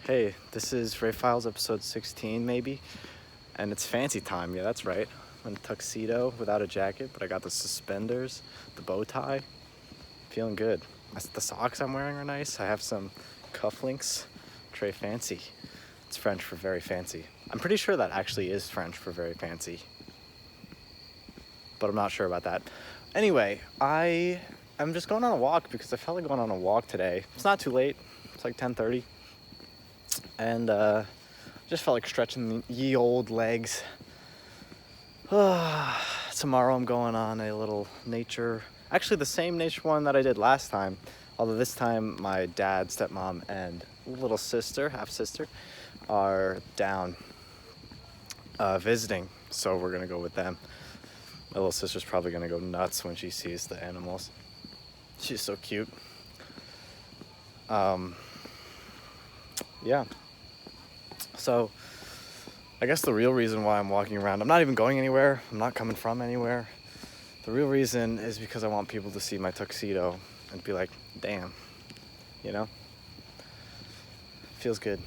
Hey, this is Ray Files episode 16 maybe, and it's fancy time. Yeah, that's right. I'm in a tuxedo without a jacket, but I got the suspenders, the bow tie. Feeling good. The socks I'm wearing are nice. I have some cufflinks. Très fancy. It's French for very fancy. I'm pretty sure that actually is French for very fancy, but I'm not sure about that. Anyway, I'm just going on a walk because I felt like going on a walk today. It's not too late. It's like 10:30. And just felt like stretching the ye old legs. Tomorrow I'm going on a little actually the same nature one that I did last time, although this time my dad, stepmom, and little sister, half sister, are down visiting, so we're gonna go with them. My little sister's probably gonna go nuts when she sees the animals. She's so cute. Yeah. So, I guess the real reason why I'm walking around, I'm not even going anywhere, I'm not coming from anywhere. The real reason is because I want people to see my tuxedo and be like, damn, you know? Feels good.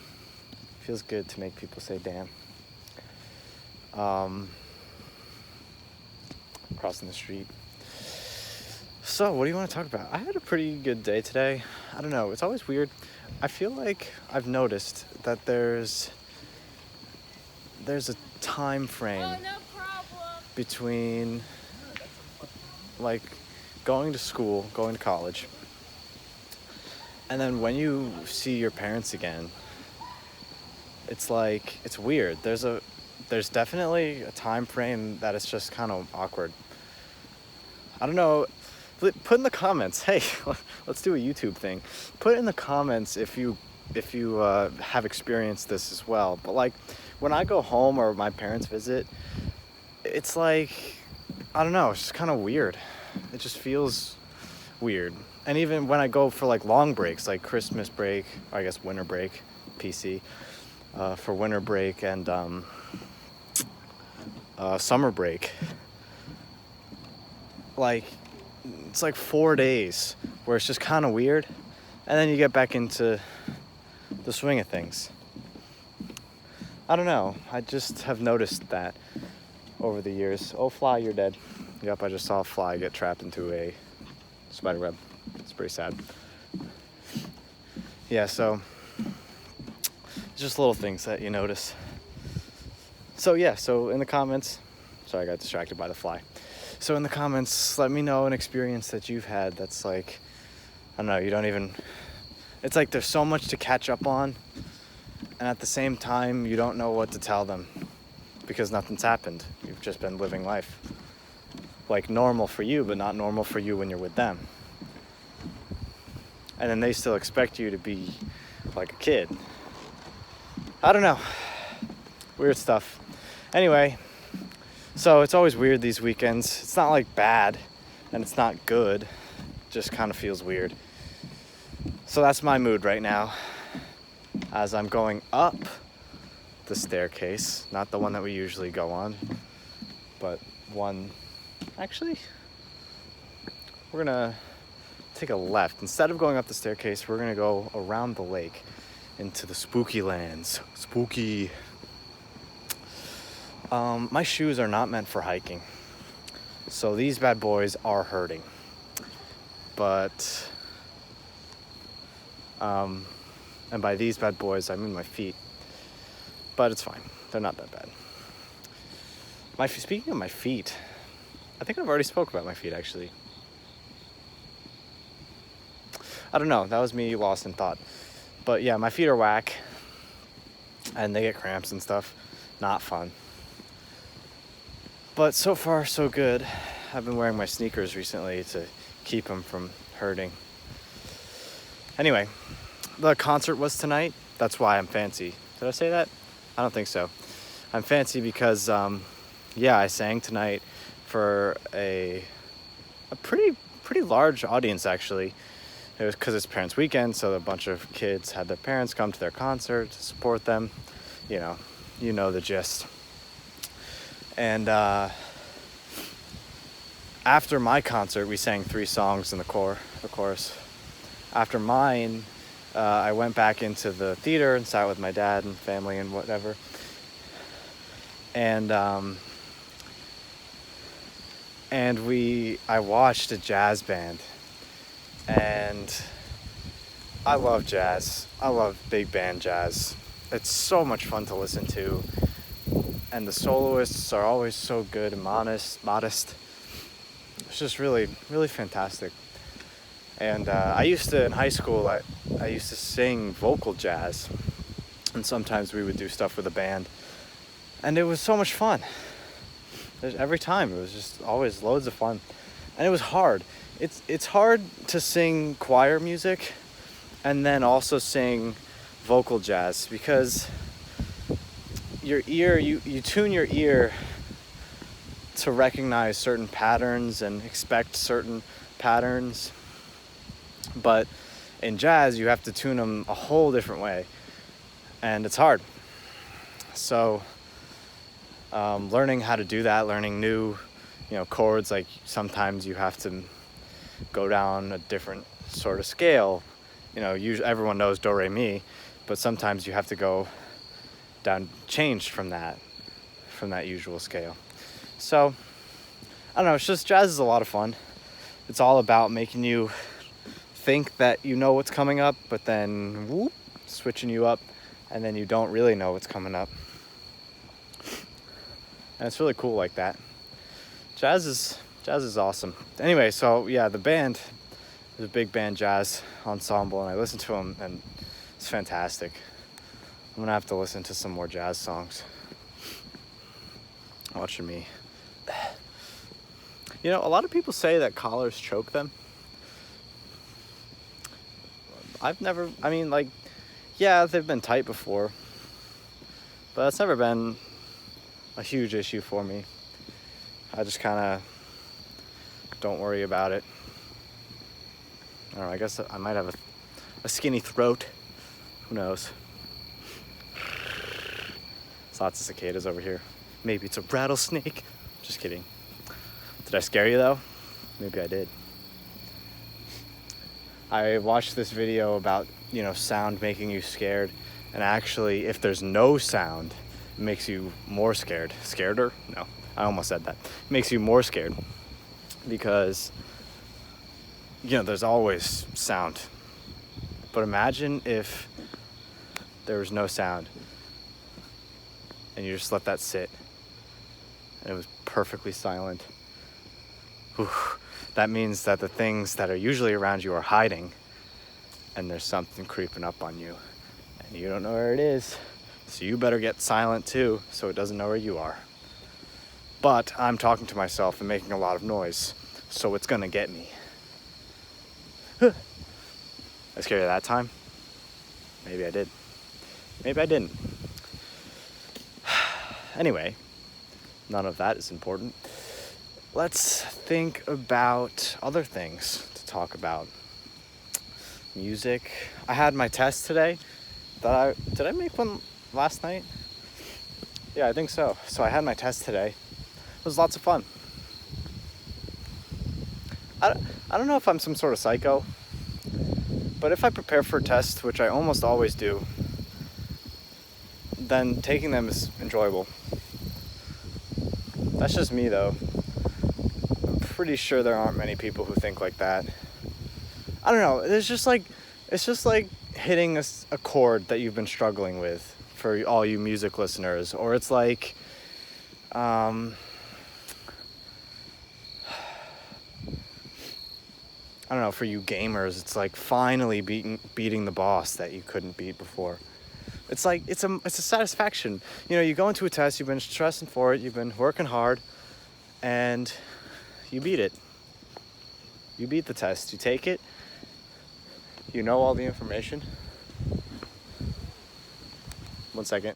Feels good to make people say damn. Crossing the street. So, what do you want to talk about? I had a pretty good day today. I don't know, it's always weird. I feel like I've noticed that there's a time frame between like going to school, going to college, and then when you see your parents again, it's like it's weird. There's definitely a time frame that is just kind of awkward. I don't know. Put in the comments. Hey, let's do a YouTube thing. Put in the comments if you have experienced this as well. But like when I go home or my parents visit, it's like, I don't know, it's just kind of weird. It just feels weird. And even when I go for like long breaks, like Christmas break, or I guess winter break, PC, for winter break and summer break, like it's like 4 days where it's just kind of weird, and then you get back into the swing of things. I don't know, I just have noticed that over the years. Oh, fly, you're dead. Yep, I just saw a fly get trapped into a spider web. It's pretty sad. Yeah, so it's just little things that you notice. So yeah, so in the comments, sorry, I got distracted by the fly. So in the comments, let me know an experience that you've had that's like, I don't know, it's like there's so much to catch up on, and at the same time, you don't know what to tell them because nothing's happened. You've just been living life. Like normal for you, but not normal for you when you're with them. And then they still expect you to be like a kid. I don't know. Weird stuff. Anyway, so it's always weird these weekends. It's not like bad and it's not good. It just kind of feels weird. So that's my mood right now as I'm going up the staircase, not the one that we usually go on, but one, actually, we're gonna take a left. Instead of going up the staircase, we're gonna go around the lake into the spooky lands. Spooky. My shoes are not meant for hiking, so these bad boys are hurting. But, and by these bad boys, I mean my feet. But it's fine. They're not that bad. Speaking of my feet, I think I've already spoke about my feet, actually. I don't know. That was me lost in thought. But yeah, my feet are whack. And they get cramps and stuff. Not fun. But so far, so good. I've been wearing my sneakers recently to keep them from hurting. Anyway, the concert was tonight. That's why I'm fancy. Did I say that? I don't think so. I'm fancy because, I sang tonight for a pretty large audience, actually. It was because it's Parents' Weekend, so a bunch of kids had their parents come to their concert to support them. You know the gist. And after my concert, we sang 3 songs in the chorus. After mine, I went back into the theater and sat with my dad and family and whatever. And I watched a jazz band, and I love jazz. I love big band jazz. It's so much fun to listen to, and the soloists are always so good and modest. It's just really, really fantastic. And I used to, in high school, I used to sing vocal jazz, and sometimes we would do stuff with a band, and it was so much fun. Every time, it was just always loads of fun, and it was hard. It's hard to sing choir music and then also sing vocal jazz, because your ear, you tune your ear to recognize certain patterns and expect certain patterns. But in jazz, you have to tune them a whole different way, and it's hard. So learning how to do that, learning new, chords, like sometimes you have to go down a different sort of scale. Usually everyone knows do, re, mi, but sometimes you have to go down, changed from that usual scale. So I don't know, it's just jazz is a lot of fun. It's all about making you think that you know what's coming up, but then whoop, switching you up, and then you don't really know what's coming up. And it's really cool like that. Jazz is awesome. Anyway, so yeah, the band is a big band jazz ensemble, and I listen to them, and it's fantastic. I'm gonna have to listen to some more jazz songs. Watching me. A lot of people say that collars choke them. Yeah, they've been tight before, but that's never been a huge issue for me. I just kind of don't worry about it. I don't know, I guess I might have a skinny throat. Who knows? There's lots of cicadas over here. Maybe it's a rattlesnake. Just kidding. Did I scare you though? Maybe I did. I watched this video about, sound making you scared. And actually, if there's no sound, it makes you more scared. Scareder? No, I almost said that. It makes you more scared. Because, there's always sound. But imagine if there was no sound, and you just let that sit, and it was perfectly silent. Whew. That means that the things that are usually around you are hiding, and there's something creeping up on you, and you don't know where it is. So you better get silent too, so it doesn't know where you are. But I'm talking to myself and making a lot of noise, so it's gonna get me. I scared you that time? Maybe I did. Maybe I didn't. Anyway, none of that is important. Let's think about other things to talk about. Music. I had my test today. Did I make one last night? Yeah, I think so. So I had my test today. It was lots of fun. I don't know if I'm some sort of psycho, but if I prepare for a test, which I almost always do, then taking them is enjoyable. That's just me though. I'm pretty sure there aren't many people who think like that. I don't know, it's just like hitting a chord that you've been struggling with, for all you music listeners, or it's like I don't know, for you gamers, it's like finally beating the boss that you couldn't beat before. It's like it's a satisfaction. You go into a test, you've been stressing for it, you've been working hard, and you beat it. You beat the test. You take it. You know all the information. 1 second.